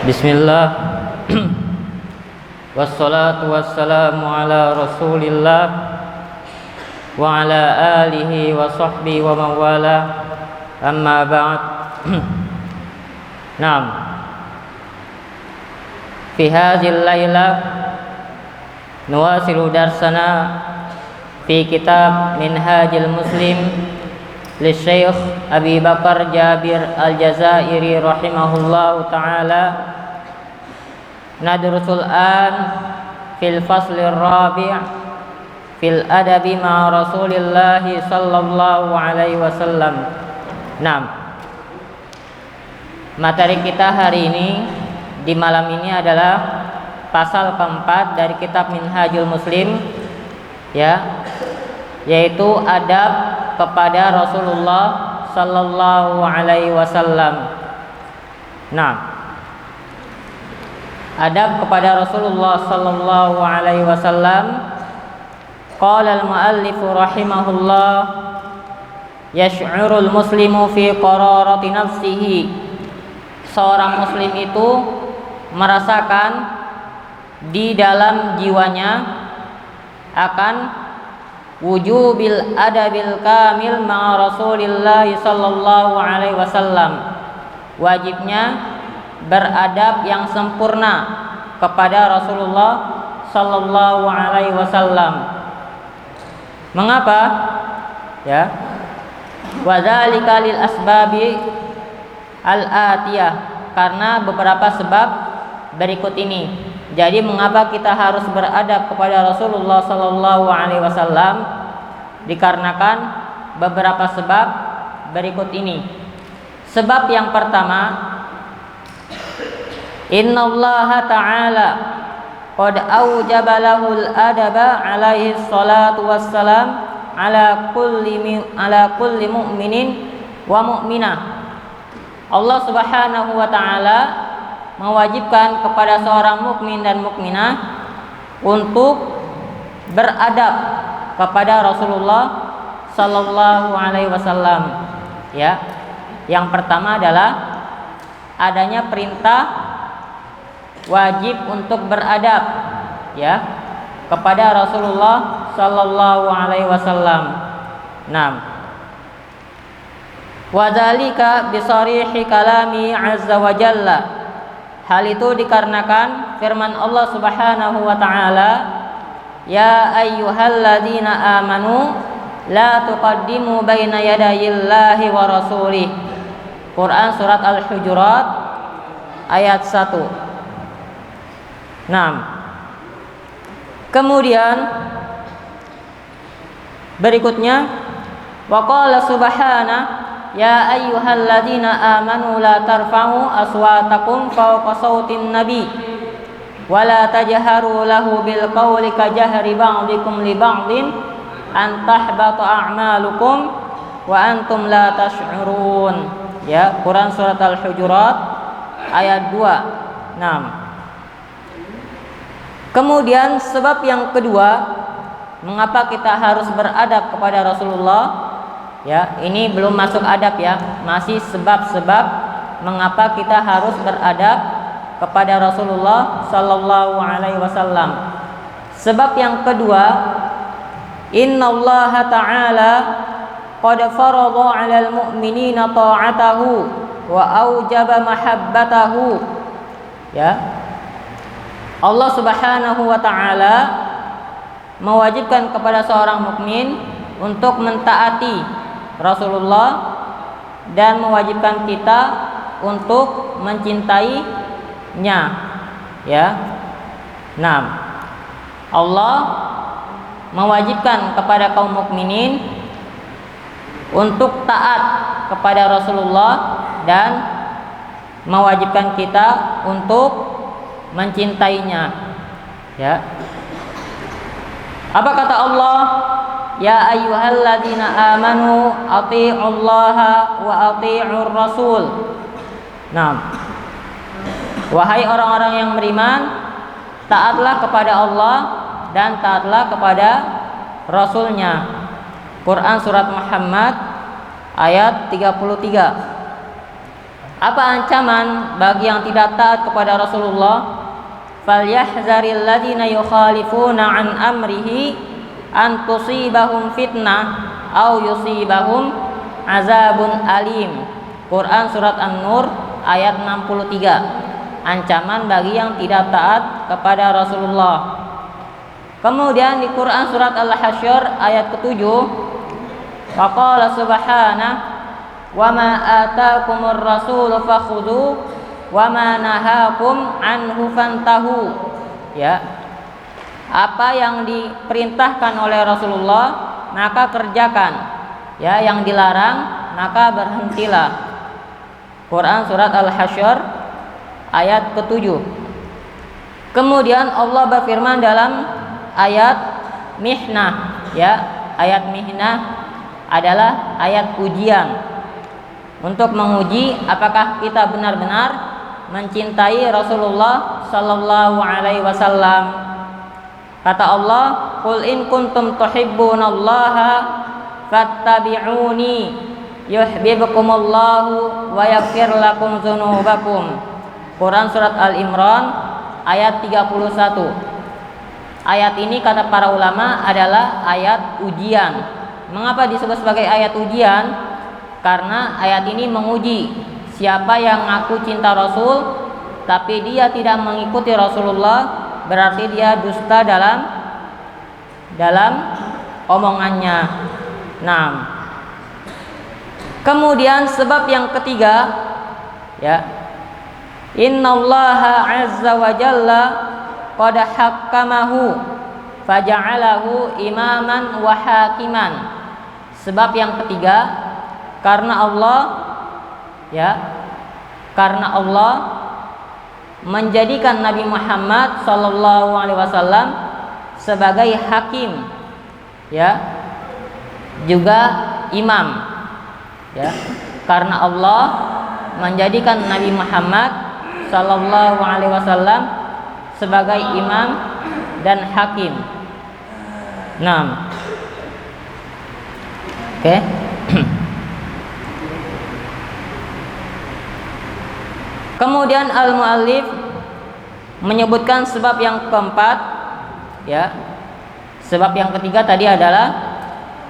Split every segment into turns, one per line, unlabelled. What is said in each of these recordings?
Bismillah. Wassalatu wassalamu ala Rasulillah wa ala alihi wa sahbihi wa mawala. Amma ba'd. Naam. Fi hadhil layla nuwasilu darsana fi kitab Minhajul Muslim li Syekh Abi Bakar Jabir Al-Jazairi rahimahullahu ta'ala. Nadrusul an fil faslir rabi' fil adabi ma Rasulillah sallallahu alaihi wasallam. Materi kita hari ini di malam ini adalah pasal keempat dari kitab Minhajul Muslim, ya, yaitu adab kepada Rasulullah sallallahu alaihi wasallam. Adab kepada Rasulullah sallallahu alaihi wasallam. Qala al-muallif rahimahullah, yash'urul muslimu fi qararati nafsihi. Seorang muslim itu merasakan di dalam jiwanya akan wujubil adabil kamil ma'a Rasulillah sallallahu alaihi wasallam. Wajibnya beradab yang sempurna kepada Rasulullah sallallahu alaihi wasallam. Mengapa? Ya. Wa dzalika lil asbabi al-atiyah, karena beberapa sebab berikut ini. Jadi mengapa kita harus beradab kepada Rasulullah sallallahu alaihi wasallam? Dikarenakan beberapa sebab berikut ini. Sebab yang pertama, innallaha ta'ala qad aujaba lahul adaba alaihi salatu wassalam ala kulli mu'minin wa mu'minah. Allah Subhanahu wa ta'ala mewajibkan kepada seorang mukmin dan mukminah untuk beradab kepada Rasulullah sallallahu alaihi wasallam. Ya. Yang pertama adalah adanya perintah wajib untuk beradab, ya, kepada Rasulullah sallallahu alaihi wasallam. Wa dzalika bi sharihi kalami azza wa jalla. Hal itu dikarenakan firman Allah Subhanahu wa taala, ya ayyuhalladzina amanu la tuqaddimu baina yadayillahi wa rasulih. Quran surat Al-Hujurat ayat 1. Kemudian berikutnya, wa qala subhana ya ayyuhalladzina amanu la tarfa'u aswatakum fawqa sautin nabi wa la tajharu lahu bil qawli kajahri ba'dikum li ba'din an tahbata a'malukum wa antum la tash'urun. Ya, Quran surat Al-Hujurat ayat 2. Kemudian sebab yang kedua, mengapa kita harus beradab kepada Rasulullah? Ya, ini belum masuk adab ya, masih sebab-sebab mengapa kita harus beradab kepada Rasulullah sallallahu alaihi wasallam. Sebab yang kedua, innallaha ta'ala qad farada 'alal mu'minina ta'atahu wa aujaba mahabbatahu. Ya. Allah Subhanahu wa ta'ala mewajibkan kepada seorang mukmin untuk mentaati Rasulullah dan mewajibkan kita untuk mencintainya, ya. Allah mewajibkan kepada kaum mukminin untuk taat kepada Rasulullah dan mewajibkan kita untuk mencintainya, ya. Apa kata Allah? Ya ayyuhalladzina amanu athi'ullaha wa athi'ur rasul. Wahai orang-orang yang beriman, taatlah kepada Allah dan taatlah kepada Rasulnya. Quran surat Muhammad ayat 33. Apa ancaman bagi yang tidak taat kepada Rasulullah? Falyahzaril ladzina yukhalifuna an amrihi an tusibahum fitnah aw yusibahum azabun alim. Quran surat An-Nur ayat 63. Ancaman bagi yang tidak taat kepada Rasulullah. Kemudian di Quran surat Al-Hasyr ayat ke-7, wa qala subhanahu wa ma ataakumur rasul fakhudhu wa ma nahakum anhu fantahu. Ya. Apa yang diperintahkan oleh Rasulullah maka kerjakan. Ya, yang dilarang maka berhentilah. Quran surat Al-Hasyr ayat ke-7. Kemudian Allah berfirman dalam ayat mihnah, ya. Ayat mihnah adalah ayat ujian untuk menguji apakah kita benar-benar mencintai Rasulullah sallallahu alaihi wasallam. Kata Allah, "Qul in kuntum tuhibbunallaha fattabi'uni yuhibbukumullahu wa yaghfir lakum dzunubakum." Quran surat Al-Imran ayat 31. Ayat ini kata para ulama adalah ayat ujian. Mengapa disebut sebagai ayat ujian? Karena ayat ini menguji siapa yang ngaku cinta Rasul tapi dia tidak mengikuti Rasulullah, berarti dia dusta dalam omongannya. Nah, kemudian sebab yang ketiga, ya, innallaha azza wa jalla qad hakkamahu faja'alahu imaman wa hakiman. Sebab yang ketiga, karena Allah, ya, karena Allah menjadikan Nabi Muhammad sallallahu alaihi wasallam sebagai hakim, ya, juga imam, ya. Karena Allah menjadikan Nabi Muhammad sallallahu alaihi wasallam sebagai imam dan hakim. Nah, oke. Kemudian al-muallif menyebutkan sebab yang keempat, ya. Sebab yang ketiga tadi adalah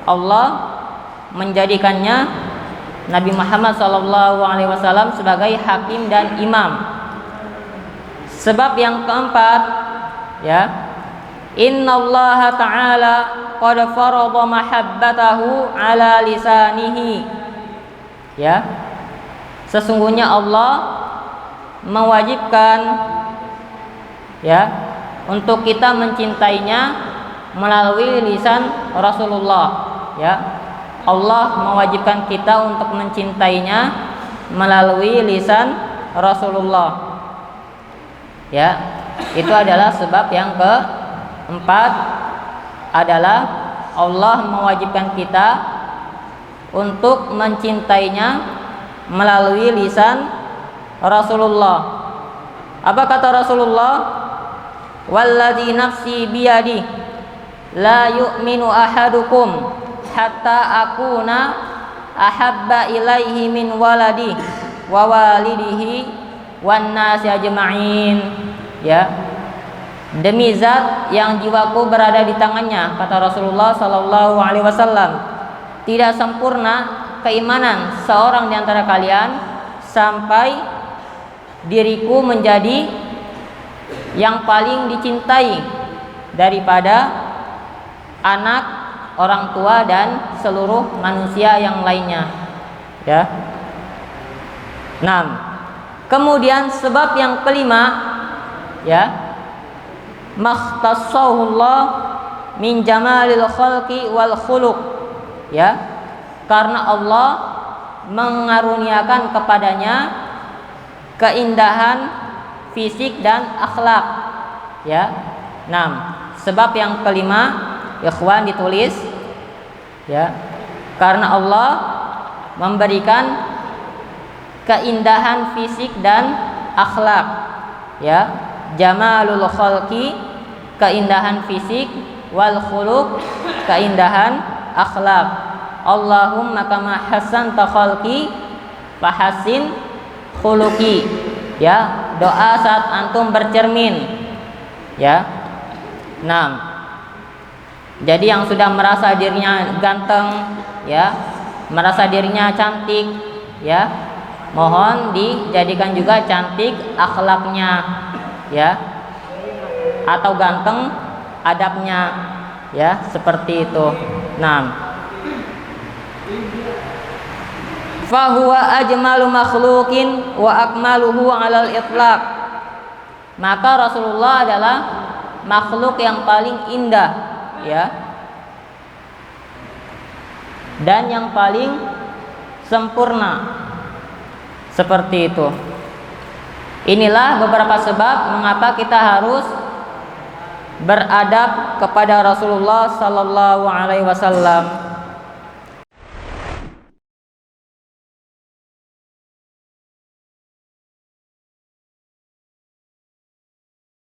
Allah menjadikannya Nabi Muhammad SAW sebagai hakim dan imam. Sebab yang keempat, ya, innallaha ta'ala qad farada mahabbatahu ala lisanihi. Ya. Sesungguhnya Allah mewajibkan, ya, untuk kita mencintainya melalui lisan Rasulullah, ya. Allah mewajibkan kita untuk mencintainya melalui lisan Rasulullah, ya. Itu adalah sebab yang keempat, adalah Allah mewajibkan kita untuk mencintainya melalui lisan Rasulullah. Apa kata Rasulullah? Walladzi nafsi biyadi la yu'minu ahadukum hatta akuna ahabba ilaihi min waladi wa walidihi wan nasi ajma'in. Ya. Demi zat yang jiwaku berada di tangannya, kata Rasulullah sallallahu alaihi wasallam, tidak sempurna keimanan seorang di antara kalian sampai diriku menjadi yang paling dicintai daripada anak, orang tua dan seluruh manusia yang lainnya, ya. Nah, kemudian sebab yang kelima, ya, makhtassahullah min jamalil khalqi wal khuluq, ya, karena Allah mengaruniakan kepadanya keindahan fisik dan akhlak, ya. Nah, sebab yang kelima, ikhwan, ditulis, ya, karena Allah memberikan keindahan fisik dan akhlak, ya. Jamalul khalqi, keindahan fisik, wal khuluq, keindahan akhlak. Allahumma kama hasanta khalqi fahassin khuluqi. Ya, doa saat antum bercermin. Ya. 6. Jadi yang sudah merasa dirinya ganteng, ya, merasa dirinya cantik, ya, mohon dijadikan juga cantik akhlaknya, ya, atau ganteng adabnya, ya, seperti itu. 6. Fahuwa ajmalu makhluqin wa akmaluhu 'alal itlaq. Maka Rasulullah adalah makhluk yang paling indah, ya, dan yang paling sempurna. Seperti itu. Inilah beberapa sebab mengapa kita harus beradab kepada Rasulullah sallallahu alaihi wasallam.